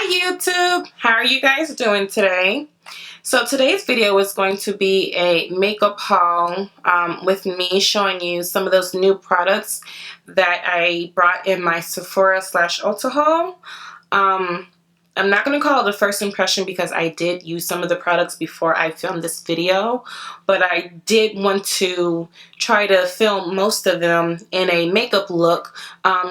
Hi YouTube! How are you guys doing today? So today's video is going to be a makeup haul with me showing you some of those new products that I brought in my Sephora / Ulta haul. I'm not going to call it a first impression because I did use some of the products before I filmed this video, but I did want to try to film most of them in a makeup look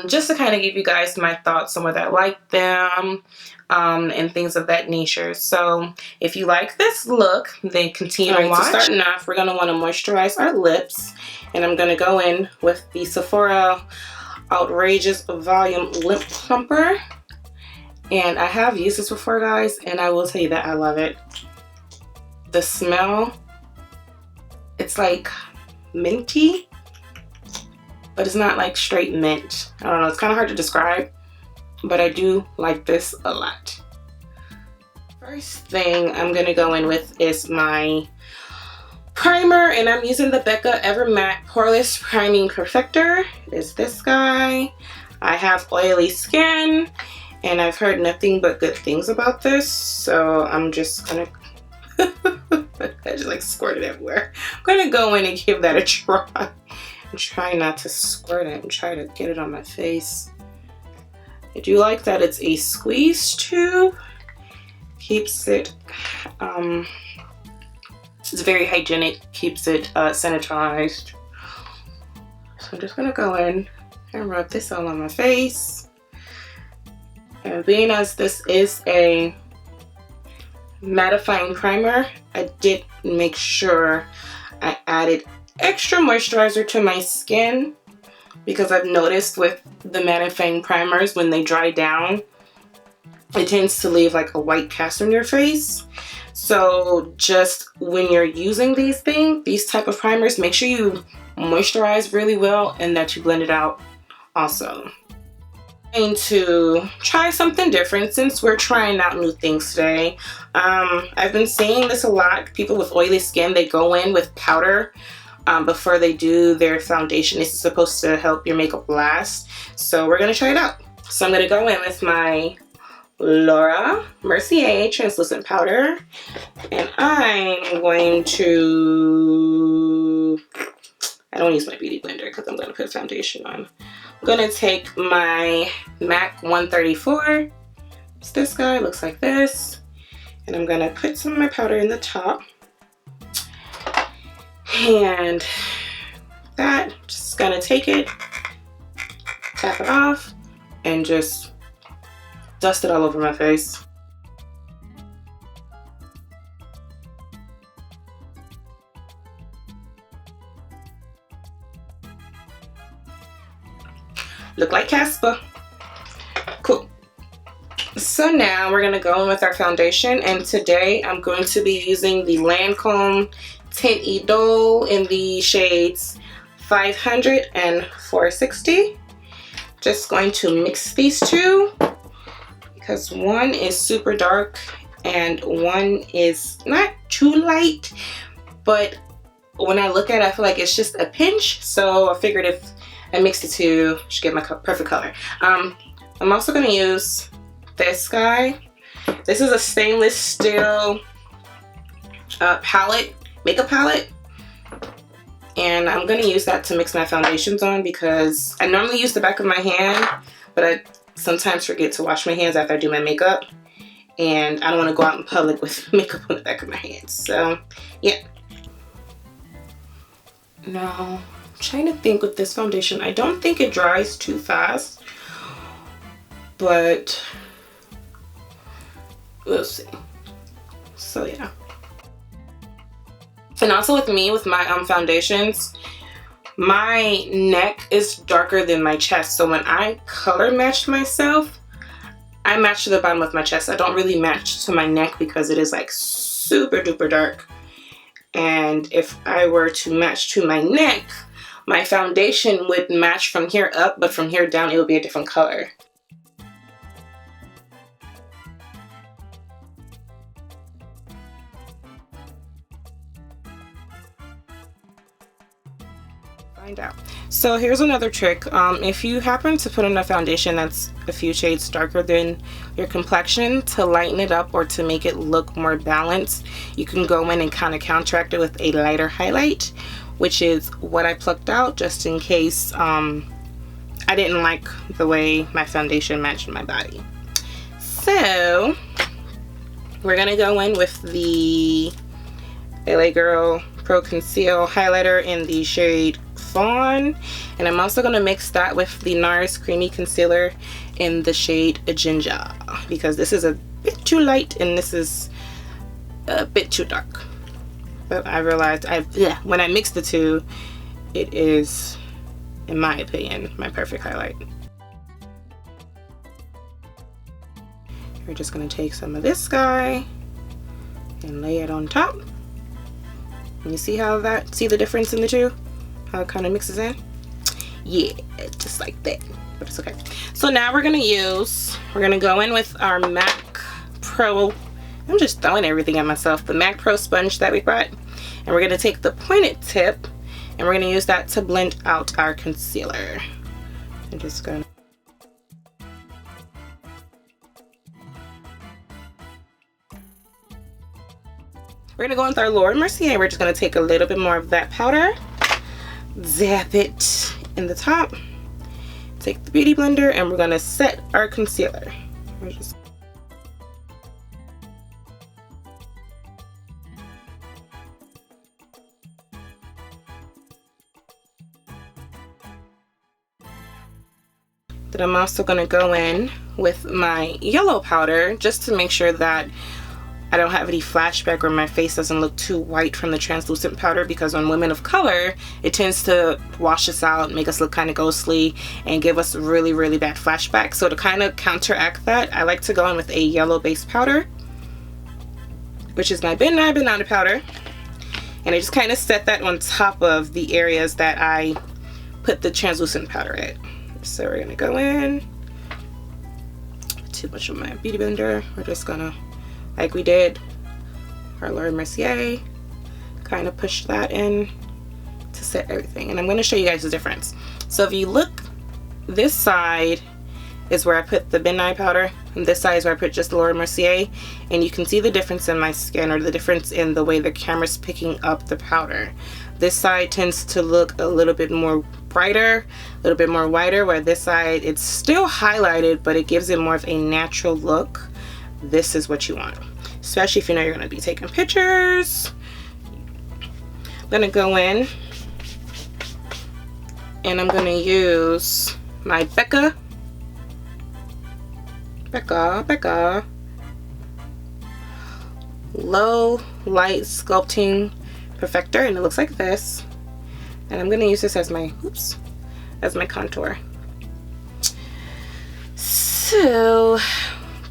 just to kind of give you guys my thoughts on whether I like them and things of that nature. So if you like this look, then continue to watch. Starting off, we're going to want to moisturize our lips, and I'm going to go in with the Sephora Outrageous Volume Lip Plumper. And I have used this before, guys, and I will tell you that I love it. The smell, it's like minty, but it's not like straight mint. I don't know, it's kind of hard to describe, but I do like this a lot. First thing I'm going to go in with is my primer, and I'm using the Becca Ever Matte Poreless Priming Perfector. It's this guy. I have oily skin, and I've heard nothing but good things about this, so I'm just gonna I just like squirt it everywhere. I'm gonna go in and give that a try. I'm trying not to squirt it and try to get it on my face. I do like that it's a squeeze tube. Keeps it, it's very hygienic, keeps it sanitized. So I'm just gonna go in and rub this all on my face. And being as this is a mattifying primer, I did make sure I added extra moisturizer to my skin, because I've noticed with the mattifying primers, when they dry down, it tends to leave like a white cast on your face. So just when you're using these type of primers, make sure you moisturize really well and that you blend it out also. Going to try something different since we're trying out new things today. I've been seeing this a lot. People with oily skin, they go in with powder before they do their foundation. This is supposed to help your makeup last. So we're going to try it out. So I'm going to go in with my Laura Mercier translucent powder, and I'm going to, I don't use my beauty blender because I'm going to put foundation on. I'm going to take my MAC 134, it's this guy, looks like this, and I'm going to put some of my powder in the top, and that, just going to take it, tap it off, and just dust it all over my face. Look like Casper. Cool. So now we're going to go in with our foundation, and today I'm going to be using the Lancome Tint Idole in the shades 500 and 460. Just going to mix these two because one is super dark and one is not too light, but when I look at it, I feel like it's just a pinch, so I figured if I mixed the two, I should get my perfect color. I'm also going to use this guy. This is a stainless steel palette, makeup palette, and I'm going to use that to mix my foundations on because I normally use the back of my hand, but I sometimes forget to wash my hands after I do my makeup, and I don't want to go out in public with makeup on the back of my hands. So yeah. Now, I'm trying to think with this foundation, I don't think it dries too fast, but we'll see. So yeah. And also with me, with my foundations, my neck is darker than my chest, so when I color match myself, I match to the bottom of my chest. I don't really match to my neck because it is like super duper dark. And if I were to match to my neck, my foundation would match from here up, but from here down it would be a different color. Find out. So here's another trick. If you happen to put in a foundation that's a few shades darker than your complexion, to lighten it up or to make it look more balanced, you can go in and kind of counteract it with a lighter highlight, which is what I plucked out just in case I didn't like the way my foundation matched my body. So we're gonna go in with the LA Girl Pro Conceal highlighter in the shade Fawn, and I'm also going to mix that with the NARS Creamy Concealer in the shade Ginger, because this is a bit too light and this is a bit too dark. But I realized when I mix the two, it is, in my opinion, my perfect highlight. We're just going to take some of this guy and lay it on top. And you see how see the difference in the two? How it kind of mixes in? Yeah, just like that. But it's okay. So now we're gonna go in with our MAC Pro. I'm just throwing everything at myself. The MAC Pro sponge that we bought. And we're gonna take the pointed tip and we're gonna use that to blend out our concealer. I'm just gonna. We're gonna go with our Laura Mercier. We're just gonna take a little bit more of that powder, zap it in the top, take the beauty blender, and we're gonna set our concealer. Then I'm also gonna go in with my yellow powder just to make sure that I don't have any flashback or my face doesn't look too white from the translucent powder, because on women of color it tends to wash us out, make us look kind of ghostly, and give us really, really bad flashback. So to kind of counteract that, I like to go in with a yellow base powder, which is my Ben Nye Banana powder, and I just kind of set that on top of the areas that I put the translucent powder at. So we're gonna go in, too much of my beauty blender, we're just gonna, like we did our Laura Mercier, kind of push that in to set everything. And I'm going to show you guys the difference. So if you look, this side is where I put the Ben Nye powder, and this side is where I put just the Laura Mercier, and you can see the difference in my skin, or the difference in the way the camera's picking up the powder. This side tends to look a little bit more brighter, a little bit more whiter, where this side, it's still highlighted, but it gives it more of a natural look. This is what you want, especially if you know you're going to be taking pictures. I'm going to go in and I'm going to use my Becca Low Light Sculpting Perfector, and it looks like this. And I'm going to use this as my contour. So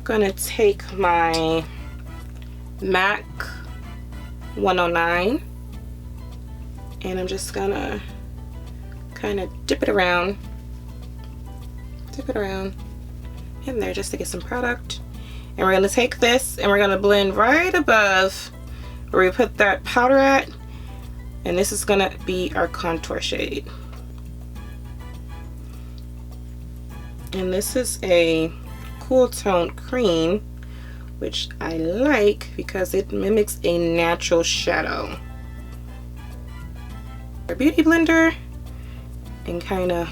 gonna take my MAC 109 and I'm just gonna kind of dip it around in there just to get some product. And we're gonna take this and we're gonna blend right above where we put that powder at, and this is gonna be our contour shade. And this is a Cool Tone Cream, which I like because it mimics a natural shadow. Our beauty blender and kind of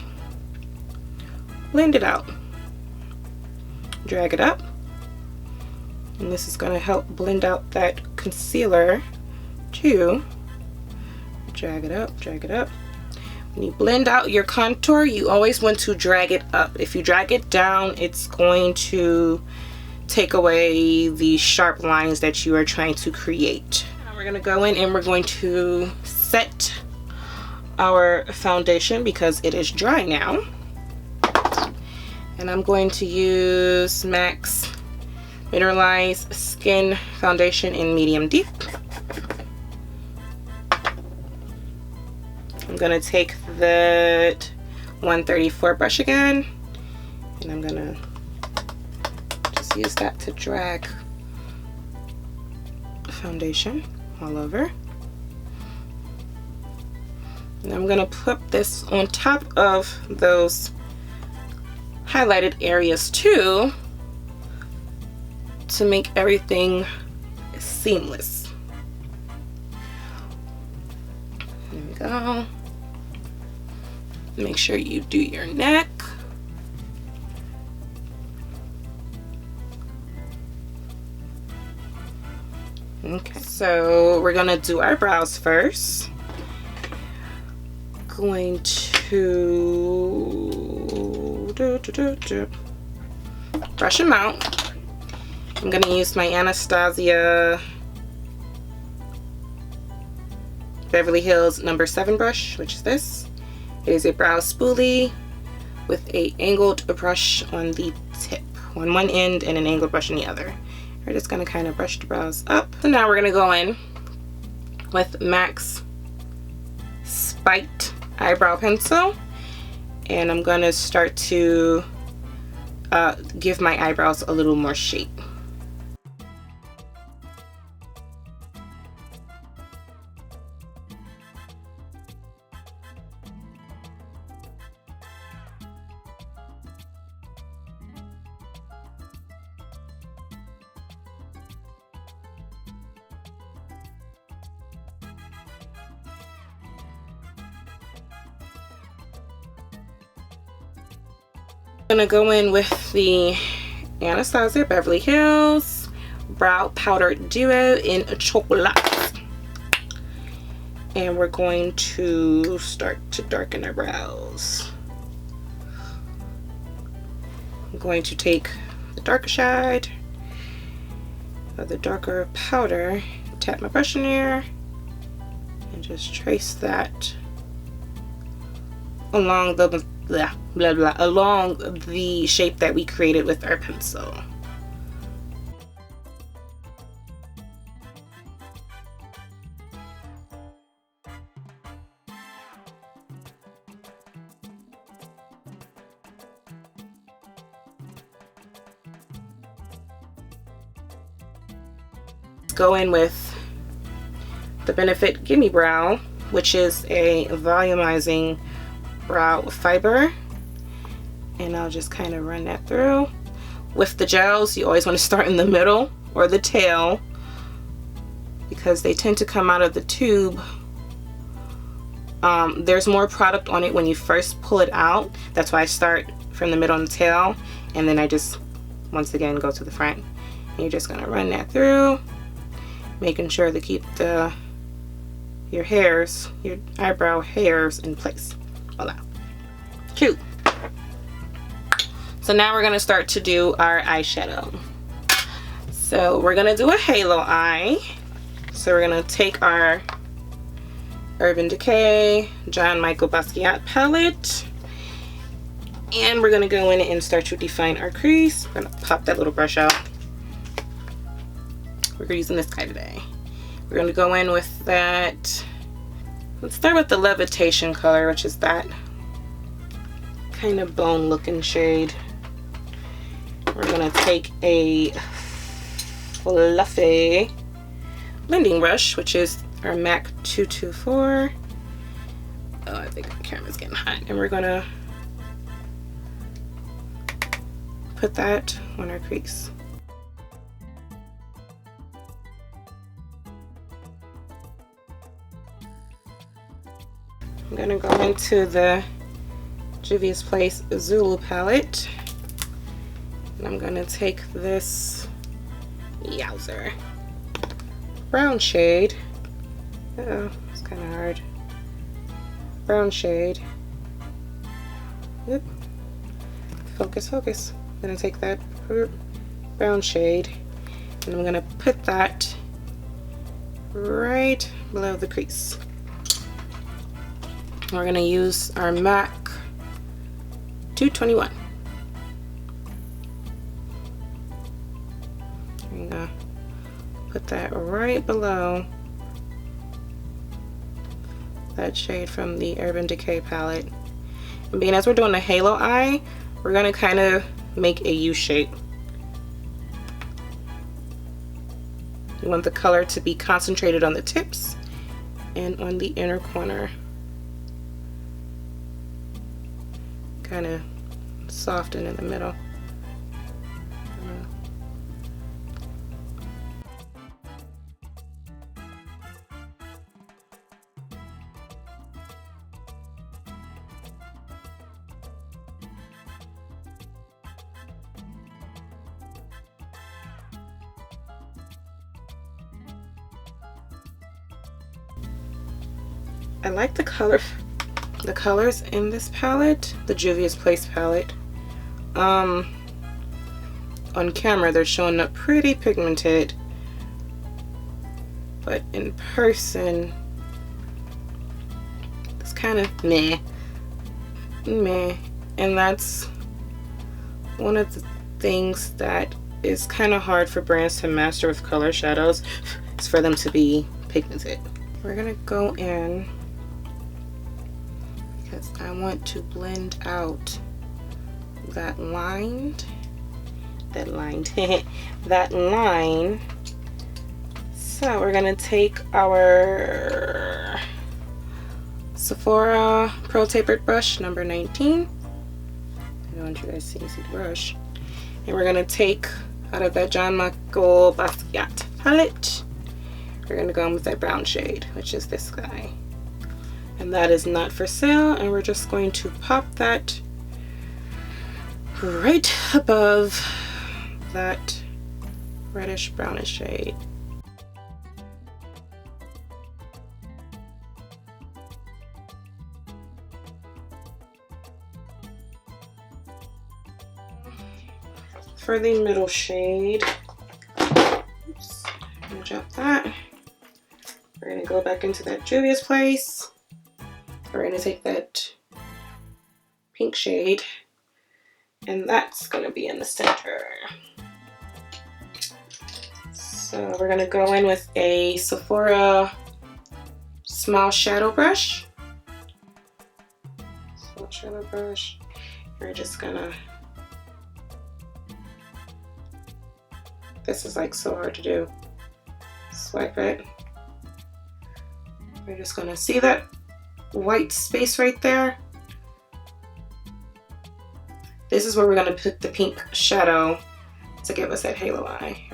blend it out. Drag it up, and this is going to help blend out that concealer too. Drag it up, drag it up. When you blend out your contour, you always want to drag it up. If you drag it down, it's going to take away the sharp lines that you are trying to create. Now we're going to go in and we're going to set our foundation because it is dry now. And I'm going to use MAC's Mineralized Skin Foundation in Medium Deep. I'm going to take that 134 brush again, and I'm going to just use that to drag the foundation all over. And I'm gonna put this on top of those highlighted areas too, to make everything seamless. There we go. Make sure you do your neck. Okay, so we're gonna do our brows first. Going to brush them out. I'm gonna use my Anastasia Beverly Hills number 7 brush, which is this. It is a brow spoolie with a angled brush on the tip, on one end and an angled brush on the other. We're just gonna kind of brush the brows up. So now we're gonna go in with MAC's Spiked Eyebrow Pencil, and I'm gonna start to give my eyebrows a little more shape. I'm gonna go in with the Anastasia Beverly Hills Brow Powder Duo in Chocolate. And we're going to start to darken our brows. I'm going to take the darker side of the darker powder, tap my brush in there, and just trace that along the along the shape that we created with our pencil. Go in with the Benefit Gimme Brow, which is a volumizing brow fiber, and I'll just kind of run that through. With the gels, you always want to start in the middle or the tail, because they tend to come out of the tube. There's more product on it when you first pull it out. That's why I start from the middle and the tail, and then I just once again go to the front. And you're just gonna run that through, making sure to keep your hairs, your eyebrow hairs in place. Voila. Cute. So now we're gonna start to do our eyeshadow. So we're gonna do a halo eye. So we're gonna take our Urban Decay John Michael Basquiat palette, and we're gonna go in and start to define our crease. We're gonna pop that little brush out. We're using this guy today. We're gonna go in with that. Let's start with the Levitation color, which is that kind of bone looking shade. We're gonna take a fluffy blending brush, which is our MAC 224. Oh, I think the camera's getting hot. And we're gonna put that on our crease. I'm gonna go into the Juvia's Place Zulu palette, and I'm gonna take this yowzer brown shade. Uh-oh, it's kind of hard. Brown shade. Oop. Focus, focus. I'm gonna take that brown shade, and I'm gonna put that right below the crease. We're gonna use our MAC 221. I'm gonna put that right below that shade from the Urban Decay palette. And being as we're doing a halo eye, we're gonna kind of make a U shape. You want the color to be concentrated on the tips and on the inner corner. kind of soften in the middle. I like the colors in this palette, the Juvia's Place palette. On camera they're showing up pretty pigmented, but in person it's kind of meh. And that's one of the things that is kind of hard for brands to master with color shadows, is for them to be pigmented. We're gonna go in because I want to blend out that line. So we're gonna take our Sephora Pro Tapered Brush number 19. I don't want you guys to see the brush. And we're gonna take out of that John Michael Basquiat palette, we're gonna go in with that brown shade, which is this guy. And that is Not For Sale, and we're just going to pop that right above that reddish brownish shade. For the middle shade, oops, I'm gonna drop that. We're gonna go back into that Juvia's Place. We're gonna take that pink shade, and that's gonna be in the center. So we're gonna go in with a Sephora small shadow brush. We're just gonna, this is like so hard to do. Swipe it. We're just gonna see that white space right there. This is where we're gonna put the pink shadow to give us that halo eye.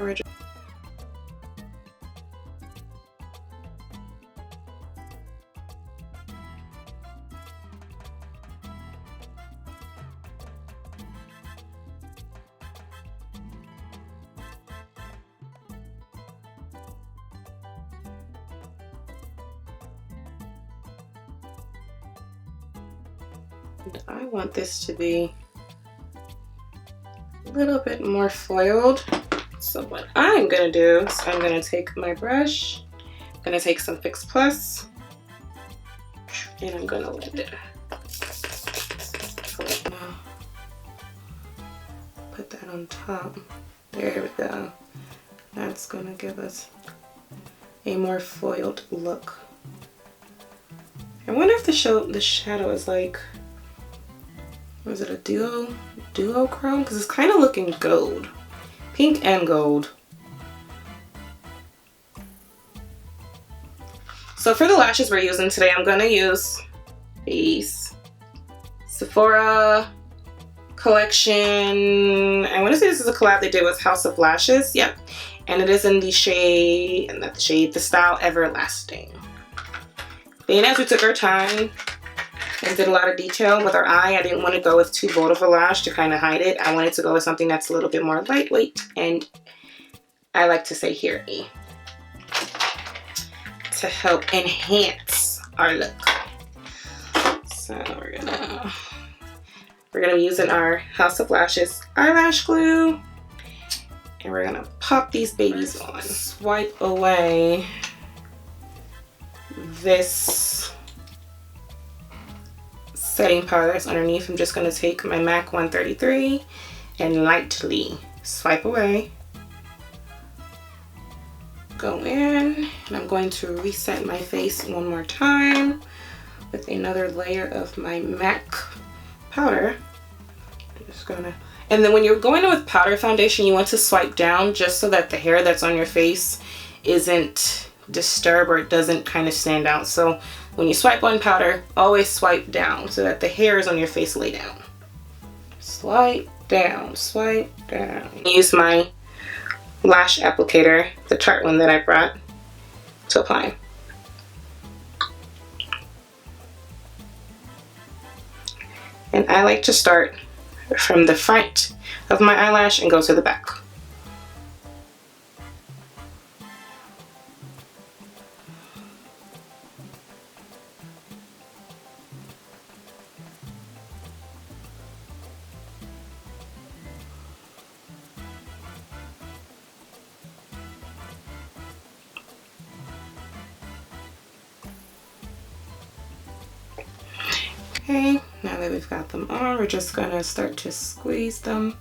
I want this to be a little bit more foiled. So what I'm gonna do is I'm gonna take my brush, I'm gonna take some Fix Plus, and I'm gonna blend it. Put that on top. There we go. That's gonna give us a more foiled look. I wonder if the shadow is like, was it a duochrome? Because it's kind of looking gold. Pink and gold. So for the lashes we're using today, I'm going to use these Sephora collection. I want to say this is a collab they did with House of Lashes. Yep. And it is in the shade, the style Everlasting. Being as we took our time and did a lot of detail with our eye, I didn't want to go with too bold of a lash to kind of hide it. I wanted to go with something that's a little bit more lightweight, and I like to say hairy, to help enhance our look. So we're gonna be using our House of Lashes eyelash glue, and we're gonna pop these babies on. Swipe away this setting powder that's underneath. I'm just going to take my MAC 133 and lightly swipe away. Go in, and I'm going to reset my face one more time with another layer of my MAC powder. I'm just gonna, and then when you're going in with powder foundation, you want to swipe down just so that the hair that's on your face isn't disturbed or it doesn't kind of stand out. So when you swipe on powder, always swipe down so that the hairs on your face lay down. Swipe down, swipe down. Use my lash applicator, the Tarte one that I brought, to apply. And I like to start from the front of my eyelash and go to the back. Okay, now that we've got them on, we're just gonna start to squeeze them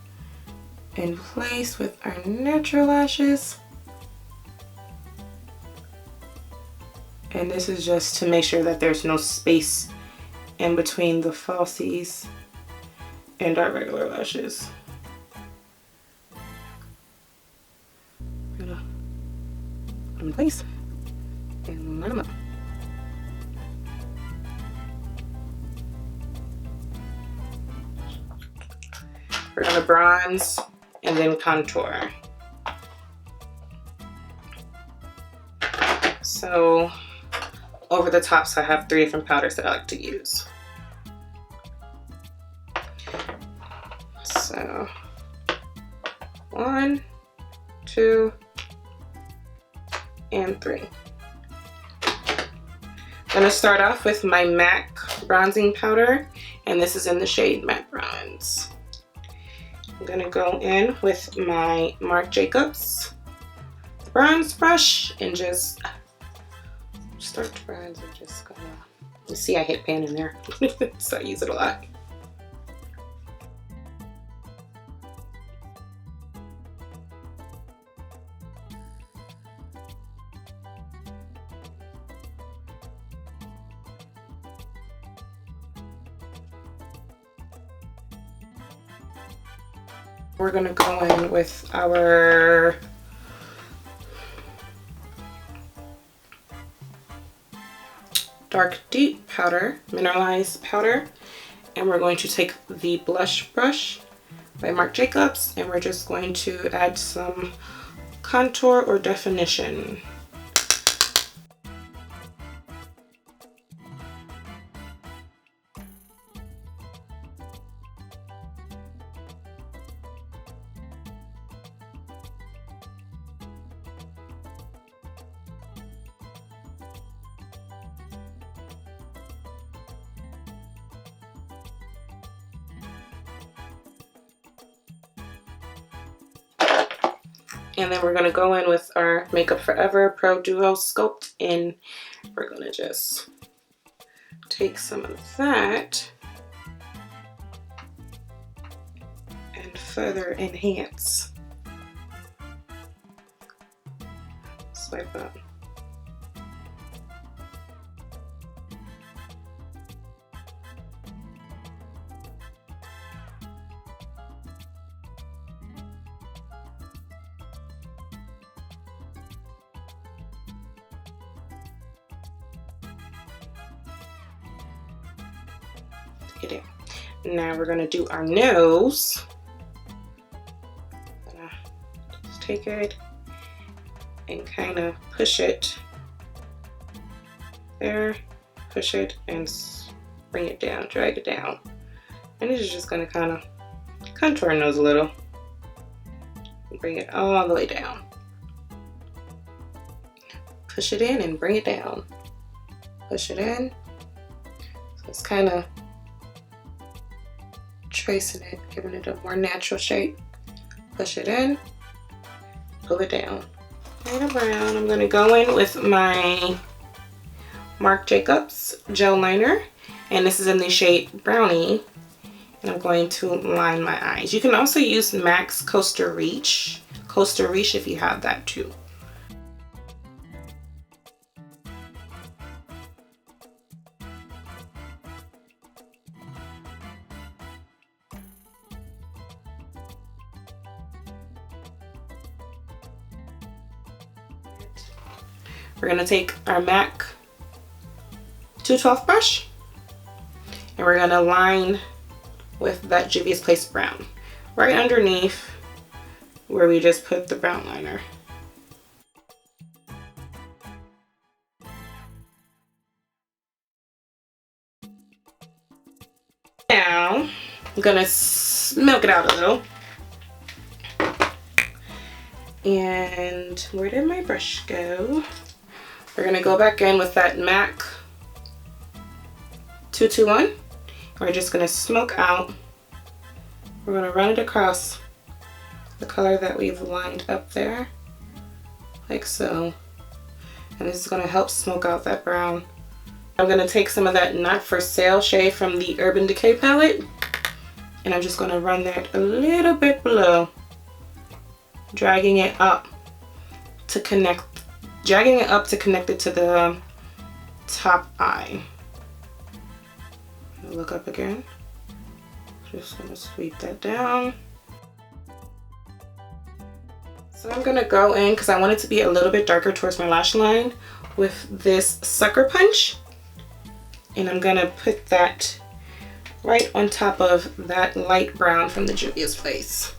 in place with our natural lashes. And this is just to make sure that there's no space in between the falsies and our regular lashes. I'm gonna put them in place and line them up. We're gonna bronze and then contour. So over the tops, I have 3 different powders that I like to use. So 1, 2, and 3. I'm gonna start off with my MAC bronzing powder, and this is in the shade Matte Bronze. I'm gonna go in with my Marc Jacobs bronze brush and just start to bronze. I'm just gonna, you see I hit pan in there, so I use it a lot. We're gonna go in with our dark deep powder, mineralized powder, and we're going to take the blush brush by Marc Jacobs, and we're just going to add some contour or definition. And then we're gonna go in with our Makeup Forever Pro Duo Sculpt, and we're gonna just take some of that and further enhance. Swipe up. It. Now we're gonna do our nose. I'm gonna just take it and kind of push it there, push it and bring it down, drag it down. And this is just gonna kind of contour our nose a little. Bring it all the way down. Push it in and bring it down. Push it in. So it's kind of tracing it, giving it a more natural shape. Push it in, pull it down. And around, I'm gonna go in with my Marc Jacobs gel liner, and this is in the shade Brownie, and I'm going to line my eyes. You can also use MAC's Coastal Reach if you have that too. We're gonna take our MAC 212 brush and we're gonna line with that Juvia's Place brown, right underneath where we just put the brown liner. Now I'm gonna milk it out a little. And where did my brush go? We're gonna go back in with that MAC 221. We're just gonna smoke out. We're gonna run it across the color that we've lined up there, like so. And this is gonna help smoke out that brown. I'm gonna take some of that Not For Sale shade from the Urban Decay palette, and I'm just gonna run that a little bit below, dragging it up to connect it to the top eye. Look up again. Just gonna sweep that down. So I'm gonna go in, because I want it to be a little bit darker towards my lash line, with this Sucker Punch. And I'm gonna put that right on top of that light brown from the Juvia's Place.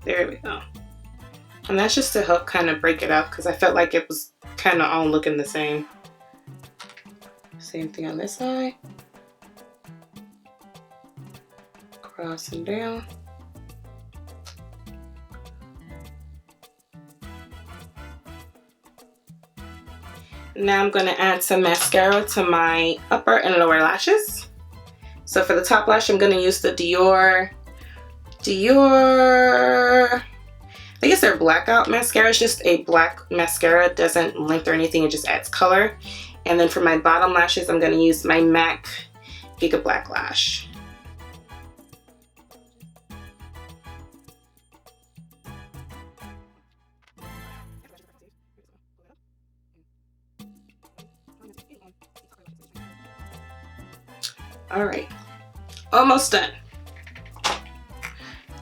There we go. And that's just to help kind of break it up, because I felt like it was kind of all looking the same. Same thing on this side. Cross and down. Now I'm going to add some mascara to my upper and lower lashes. So for the top lash, I'm going to use the Dior, I guess they're blackout mascara. It's just a black mascara. It doesn't length or anything, it just adds color. And then for my bottom lashes, I'm going to use my MAC Giga Black Lash. All right, almost done.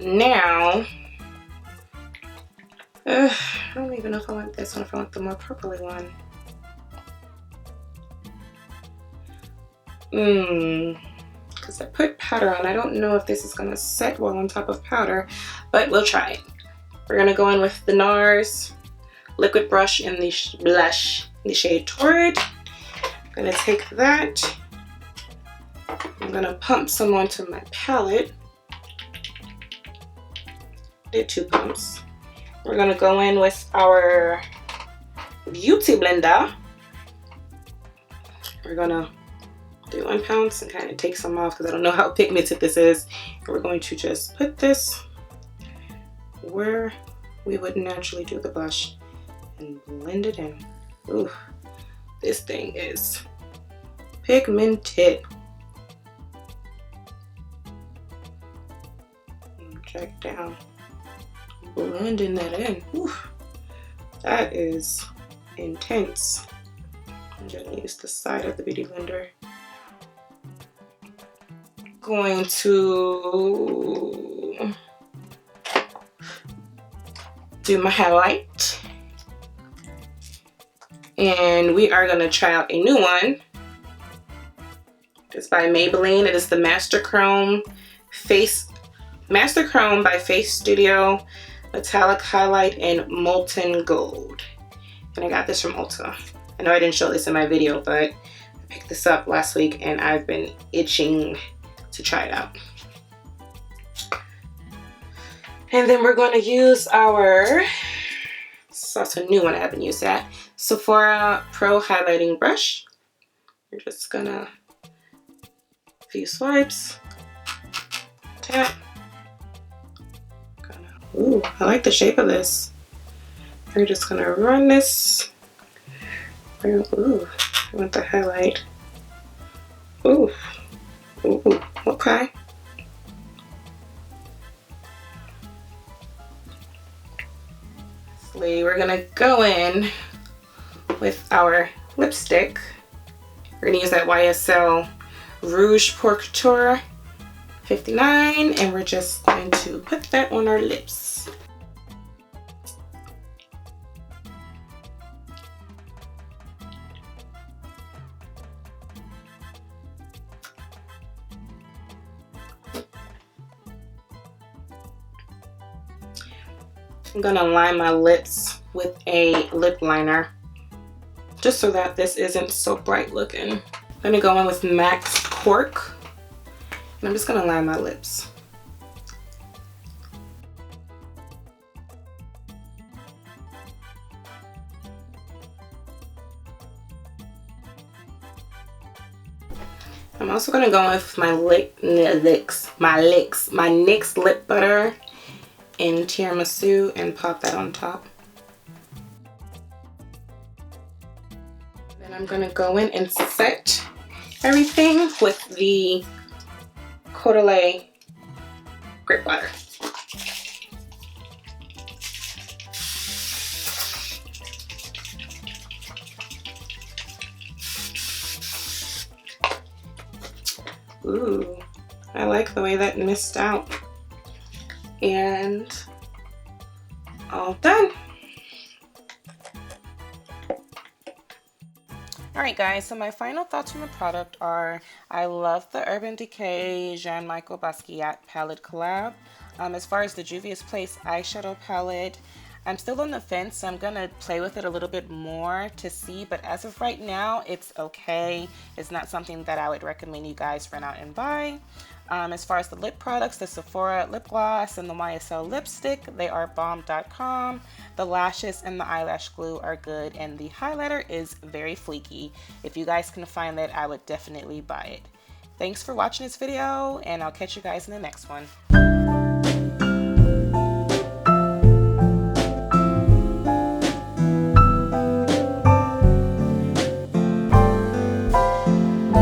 Now, I don't even know if I want this one, if I want the more purpley one. Because I put powder on. I don't know if this is gonna set well on top of powder, but we'll try it. We're gonna go in with the NARS liquid brush in the blush, the shade Torrid. I'm gonna take that. I'm gonna pump some onto my palette. Did 2 pumps. We're gonna go in with our Beauty Blender. We're gonna do 1 pounce and kind of take some off because I don't know how pigmented this is. And we're going to just put this where we would naturally do the blush and blend it in. Ooh, this thing is pigmented. Drag it down, blending that in. Ooh, that is intense. I'm gonna use the side of the Beauty Blender. Going to do my highlight. And we are gonna try out a new one. It's by Maybelline. It is the Master Chrome by Face Studio Metallic Highlight in Molten Gold. And I got this from Ulta. I know I didn't show this in my video, but I picked this up last week and I've been itching to try it out. And then we're going to use our, that's a new one, I haven't used that, Sephora Pro Highlighting Brush. We're just gonna, a few swipes, tap. Ooh, I like the shape of this. We're just gonna run this. Ooh, I want the highlight. Ooh, ooh, okay. We're gonna go in with our lipstick. We're gonna use that YSL Rouge Pourquoi 59, and we're just going to put that on our lips. I'm gonna line my lips with a lip liner just so that this isn't so bright looking. I'm gonna go in with MAC Cork and I'm just gonna line my lips. I'm also gonna go with my NYX lip butter in Tiramisu and pop that on top. Then I'm gonna go in and set everything with the Caudalie grape butter. Ooh, I like the way that missed out. And all done. Alright guys, so my final thoughts on the product are, I love the Urban Decay Jean Michael Basquiat palette collab. As far as the Juvia's Place eyeshadow palette, I'm still on the fence, so I'm going to play with it a little bit more to see, but as of right now, it's okay. It's not something that I would recommend you guys run out and buy. As far as the lip products, the Sephora lip gloss and the YSL lipstick, they are bomb.com. The lashes and the eyelash glue are good, and the highlighter is very fleeky. If you guys can find that, I would definitely buy it. Thanks for watching this video, and I'll catch you guys in the next one.